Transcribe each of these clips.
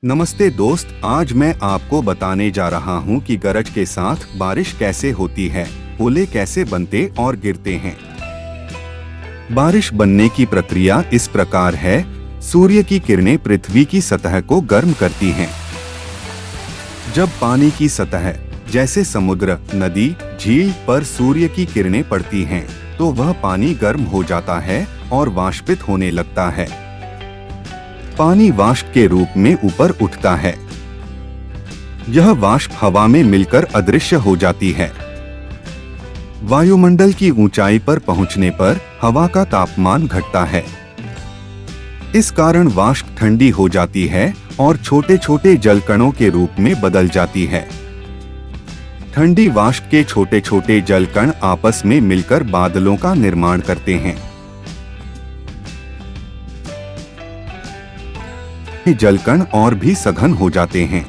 नमस्ते दोस्त, आज मैं आपको बताने जा रहा हूँ कि गरज के साथ बारिश कैसे होती है, ओले कैसे बनते और गिरते हैं। बारिश बनने की प्रक्रिया इस प्रकार है। सूर्य की किरणें पृथ्वी की सतह को गर्म करती हैं। जब पानी की सतह जैसे समुद्र, नदी, झील पर सूर्य की किरणें पड़ती हैं, तो वह पानी गर्म हो जाता है और वाष्पित होने लगता है। पानी वाष्प के रूप में ऊपर उठता है। यह वाष्प हवा में मिलकर अदृश्य हो जाती है। वायुमंडल की ऊंचाई पर पहुंचने पर हवा का तापमान घटता है। इस कारण वाष्प ठंडी हो जाती है और छोटे छोटे जलकणों के रूप में बदल जाती है। ठंडी वाष्प के छोटे छोटे जलकण आपस में मिलकर बादलों का निर्माण करते हैं। जलकण और भी सघन हो जाते हैं।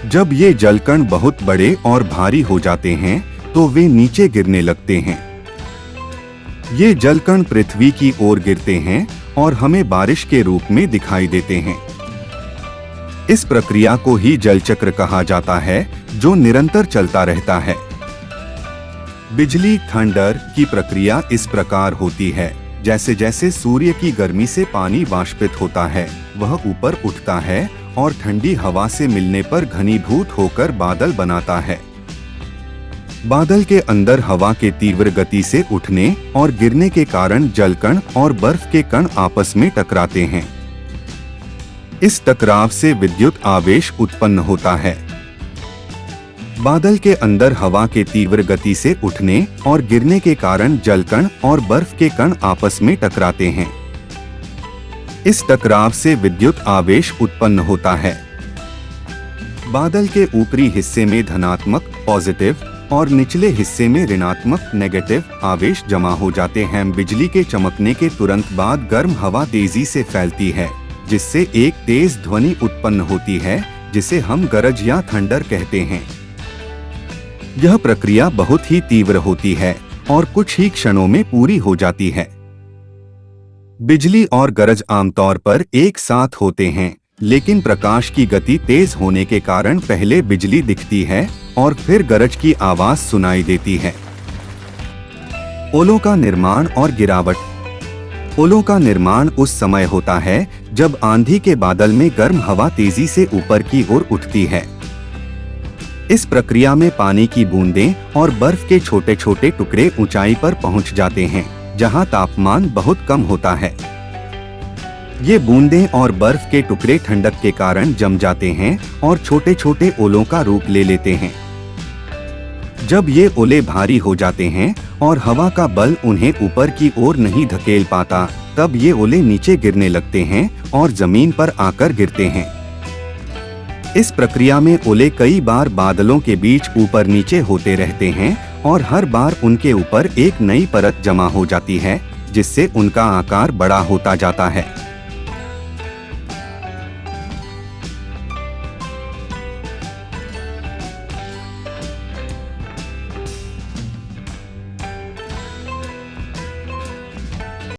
जब ये जलकण बहुत बड़े और भारी हो जाते हैं तो वे नीचे गिरने लगते हैं। ये जलकण पृथ्वी की ओर गिरते हैं और हमें बारिश के रूप में दिखाई देते हैं। इस प्रक्रिया को ही जलचक्र कहा जाता है, जो निरंतर चलता रहता है। बिजली थंडर की प्रक्रिया इस प्रकार होती है। जैसे जैसे सूर्य की गर्मी से पानी वाष्पित होता है, वह ऊपर उठता है और ठंडी हवा से मिलने पर घनीभूत होकर बादल बनाता है। बादल के अंदर हवा के तीव्र गति से उठने और गिरने के कारण जलकण और बर्फ के कण आपस में टकराते हैं। इस टकराव से विद्युत आवेश उत्पन्न होता है। बादल के अंदर हवा के तीव्र गति से उठने और गिरने के कारण जलकण और बर्फ के कण आपस में टकराते हैं। इस टकराव से विद्युत आवेश उत्पन्न होता है। बादल के ऊपरी हिस्से में धनात्मक पॉजिटिव और निचले हिस्से में ऋणात्मक नेगेटिव आवेश जमा हो जाते हैं। बिजली के चमकने के तुरंत बाद गर्म हवा तेजी से फैलती है, जिससे एक तेज ध्वनि उत्पन्न होती है, जिसे हम गरज या थंडर कहते हैं। यह प्रक्रिया बहुत ही तीव्र होती है और कुछ ही क्षणों में पूरी हो जाती है। बिजली और गरज आमतौर पर एक साथ होते हैं, लेकिन प्रकाश की गति तेज होने के कारण पहले बिजली दिखती है और फिर गरज की आवाज सुनाई देती है। ओलों का निर्माण और गिरावट। ओलों का निर्माण उस समय होता है जब आंधी के बादल में गर्म हवा तेजी से ऊपर की ओर उठती है। इस प्रक्रिया में पानी की बूंदें और बर्फ के छोटे छोटे टुकड़े ऊंचाई पर पहुंच जाते हैं, जहां तापमान बहुत कम होता है। ये बूंदें और बर्फ के टुकड़े ठंडक के कारण जम जाते हैं और छोटे छोटे ओलों का रूप ले लेते हैं। जब ये ओले भारी हो जाते हैं और हवा का बल उन्हें ऊपर की ओर नहीं धकेल पाता, तब ये ओले नीचे गिरने लगते हैं और जमीन पर आकर गिरते हैं। इस प्रक्रिया में ओले कई बार बादलों के बीच ऊपर नीचे होते रहते हैं और हर बार उनके ऊपर एक नई परत जमा हो जाती है, जिससे उनका आकार बड़ा होता जाता है।